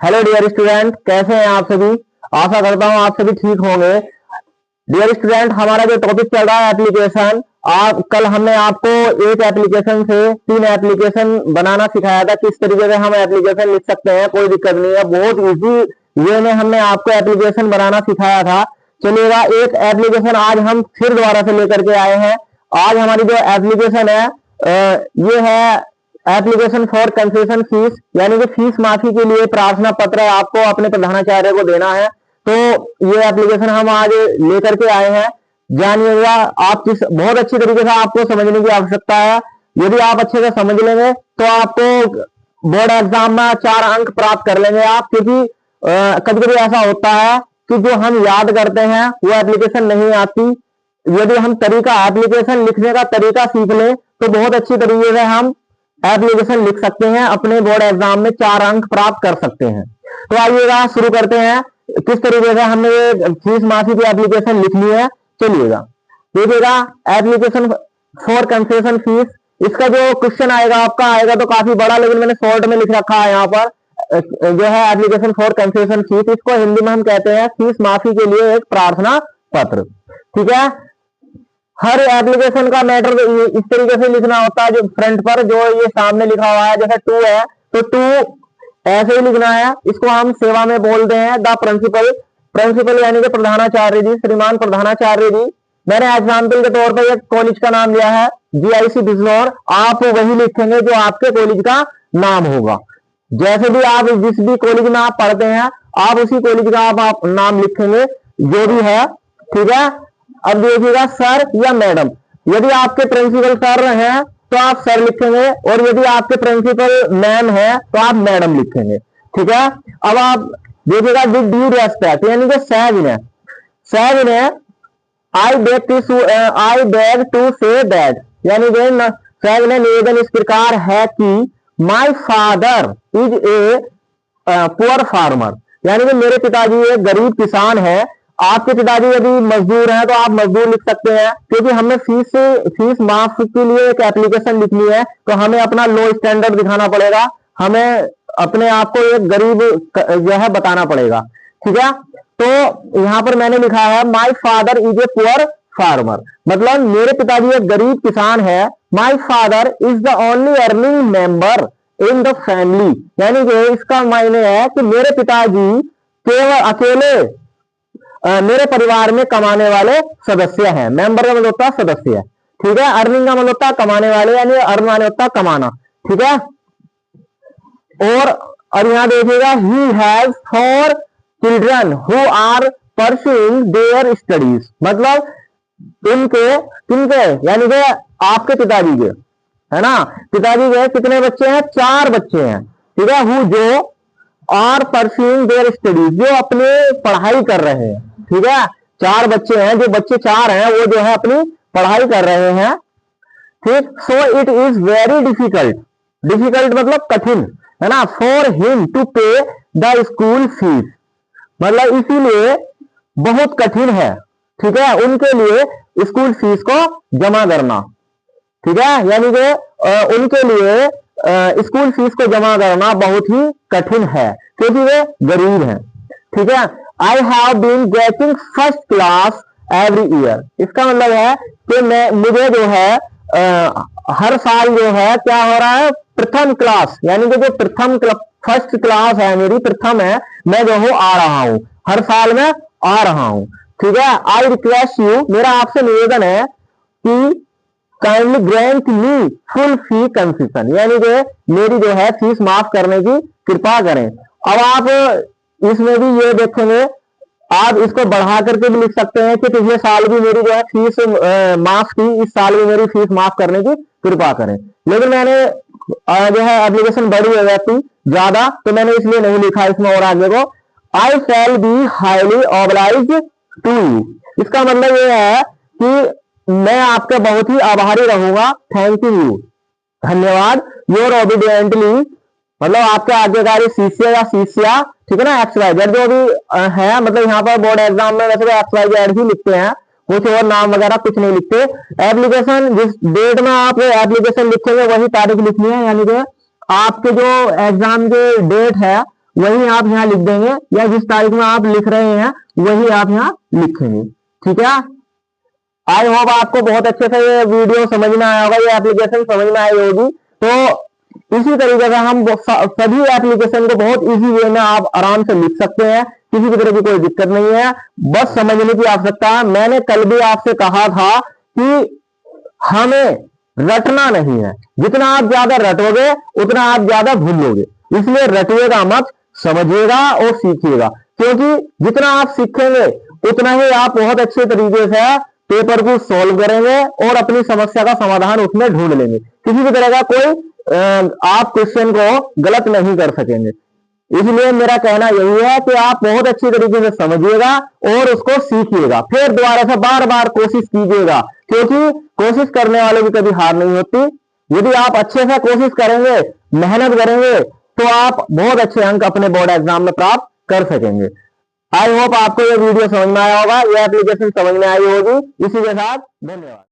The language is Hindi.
हेलो डियर स्टूडेंट, कैसे हैं आप सभी। आशा करता हूं आप सभी ठीक होंगे। डियर स्टूडेंट, हमारा जो टॉपिक चल रहा है एप्लीकेशन, आप कल हमने आपको एक एप्लीकेशन से 3 एप्लीकेशन बनाना सिखाया था। किस तरीके से हम एप्लीकेशन लिख सकते हैं, कोई दिक्कत नहीं है, बहुत इजी वे में हमने आपको एप्लीकेशन बनाना सिखाया था। चलिएगा, एक एप्लीकेशन आज हम फिर दोबारा से लेकर के आए हैं। आज हमारी जो एप्लीकेशन है ये है एप्लीकेशन फॉर कंसेशन फीस, यानी कि फीस माफी के लिए प्रार्थना पत्र आपको अपने प्रधानाचार्य को देना है। तो ये एप्लीकेशन हम आज लेकर के आए हैं, जानिएगा। आप किस बहुत अच्छी तरीके से आपको समझने की आवश्यकता है। यदि आप अच्छे से समझ लेंगे तो आपको बोर्ड एग्जाम में 4 अंक प्राप्त कर लेंगे आप, क्योंकि कभी कभी ऐसा होता है कि जो हम याद करते हैं वो एप्लीकेशन नहीं आती। यदि हम तरीका एप्लीकेशन लिखने का तरीका सीख लें तो बहुत अच्छी तरीके से हम एप्लीकेशन लिख सकते हैं, अपने बोर्ड एग्जाम में 4 अंक प्राप्त कर सकते हैं। तो आइएगा शुरू करते हैं किस तरीके से हमने ये फीस माफी की एप्लीकेशन लिखनी है। चलिएगा, देखिएगा एप्लीकेशन फॉर कंसेशन फीस, इसका जो क्वेश्चन आएगा आपका आएगा तो काफी बड़ा, लेकिन मैंने शॉर्ट में लिख रखा है यहाँ पर जो है एप्लीकेशन फॉर कंसेशन फीस। इसको हिंदी में हम कहते हैं फीस माफी के लिए एक प्रार्थना पत्र। ठीक है, हर एप्लीकेशन का मैटर इस तरीके से लिखना होता है। जो फ्रंट पर जो ये सामने लिखा हुआ है, जैसे टू है तो टू ऐसे ही लिखना है। इसको हम सेवा में बोलते हैं द प्रिंसिपल। प्रिंसिपल यानी कि प्रधानाचार्य जी, श्रीमान प्रधानाचार्य जी। मैंने एग्जाम्पल के तौर पर एक कॉलेज का नाम लिया है GIC बिजनौर। आप वही लिखेंगे जो आपके कॉलेज का नाम होगा। जैसे भी आप जिस भी कॉलेज में आप पढ़ते हैं आप उसी कॉलेज का आप नाम लिखेंगे जो भी है। ठीक है, अब देखिएगा सर या मैडम। यदि आपके प्रिंसिपल सर हैं तो आप सर लिखेंगे, और यदि आपके प्रिंसिपल मैम है तो आप मैडम लिखेंगे। ठीक है, अब आप देखिएगा विद ड्यू रेस्पेक्ट, यानी कि सविनय। सविनय I beg to say that, यानी कि सविनय निवेदन इस प्रकार है कि my father is a poor farmer, यानी कि मेरे पिताजी एक गरीब किसान है। आपके पिताजी यदि मजदूर हैं तो आप मजदूर लिख सकते हैं, क्योंकि हमें फीस माफ के लिए एक एप्लीकेशन लिखनी है तो हमें अपना लो स्टैंडर्ड दिखाना पड़ेगा, हमें अपने आप को एक गरीब जो है बताना पड़ेगा। ठीक है, तो यहां पर मैंने लिखा है माई father is a poor farmer, मतलब मेरे पिताजी एक गरीब किसान है। माई father is the only earning member in the family, यानी कि इसका मायने है कि मेरे पिताजी केवल अकेले मेरे परिवार में कमाने वाले सदस्य हैं। मेंबर का मतलब होता है सदस्य। ठीक है, अर्निंग का मतलब होता है कमाने वाले, यानी अर्न माने होता है कमाना। ठीक है, और यहां देखिएगा he has 4 children who are pursuing their studies, मतलब किनके यानी कि आपके पिताजी के, है ना। पिताजी के कितने बच्चे हैं? 4 बच्चे हैं। ठीक है, हु जो आर परस्यूइंग देयर स्टडीज, जो अपने पढ़ाई कर रहे हैं। ठीक है, 4 बच्चे हैं, जो बच्चे 4 हैं वो जो है अपनी पढ़ाई कर रहे हैं। ठीक, so it is very difficult, difficult मतलब कठिन, है ना, फॉर हिम टू पे द स्कूल फीस, मतलब इसीलिए बहुत कठिन है। ठीक है, उनके लिए स्कूल फीस को जमा करना। ठीक है, यानी कि उनके लिए स्कूल फीस को जमा करना बहुत ही कठिन है, क्योंकि वे गरीब हैं। ठीक है, I have been getting first class every year, इसका मतलब है कि मुझे जो है हर साल जो है क्या हो रहा है, प्रथम क्लास, यानी कि जो फर्स्ट क्लास है मेरी, प्रथम है, मैं जो हूं आ रहा हूं, हर साल में आ रहा हूं। ठीक है, आई रिक्वेस्ट यू, मेरा आपसे निवेदन है कि काइंडली ग्रांट मी फुल फी कंसेशन, यानी कि मेरी जो है फीस माफ करने की कृपा करें। अब आप इसमें भी ये देखेंगे, आप इसको बढ़ा करके भी लिख सकते हैं कि पिछले साल भी मेरी जो है फीस माफ की, इस साल भी मेरी फीस माफ करने की कृपा करें। लेकिन मैंने जो है एप्लीकेशन बड़ी हो जाती ज्यादा, तो मैंने इसलिए नहीं लिखा इसमें और आगे को। I shall be highly obliged to you, इसका मतलब ये है कि मैं आपका बहुत ही आभारी रहूंगा। थैंक यू, धन्यवाद। योर ओबीडियंटली, मतलब आपके आज्ञाकारी शिष्य या शिष्या। ठीक है ना, XYZ जो भी है, मतलब यहाँ पर बोर्ड एग्जाम में वैसे XYZ ही लिखते हैं, कुछ और नाम वगैरह कुछ नहीं लिखते। एप्लीकेशन जिस डेट में आप एप्लीकेशन लिखेंगे वही तारीख लिखनी है, यानी कि आपके जो एग्जाम के डेट है वही आप यहाँ लिख देंगे, या जिस तारीख में आप लिख रहे हैं वही आप यहाँ लिखेंगे। ठीक है, आई होप आपको बहुत अच्छे से ये वीडियो समझ में आया होगा, ये एप्लीकेशन समझ में आई होगी। तो इसी तरीके से हम सभी एप्लीकेशन को बहुत इजी वे में आप आराम से लिख सकते हैं, किसी भी तरह की कोई दिक्कत नहीं है, बस समझने की आवश्यकता है। मैंने कल भी आपसे कहा था कि हमें रटना नहीं है, जितना आप ज्यादा रटोगे उतना आप ज्यादा भूलोगे, इसलिए रटिएगा मत, समझिएगा और सीखिएगा, क्योंकि जितना आप सीखेंगे उतना ही आप बहुत अच्छे तरीके से पेपर को सॉल्व करेंगे और अपनी समस्या का समाधान उसमें ढूंढ लेंगे। किसी भी तरह का कोई आप क्वेश्चन को गलत नहीं कर सकेंगे। इसलिए मेरा कहना यही है कि आप बहुत अच्छी तरीके से समझिएगा और उसको सीखिएगा, फिर दोबारा से बार बार कोशिश कीजिएगा, क्योंकि कोशिश करने वालों की कभी हार नहीं होती। यदि आप अच्छे से कोशिश करेंगे, मेहनत करेंगे, तो आप बहुत अच्छे अंक अपने बोर्ड एग्जाम में प्राप्त कर सकेंगे। आई होप आपको ये वीडियो समझ में आया होगा, ये एप्लीकेशन समझ में आई होगी। इसी के साथ धन्यवाद।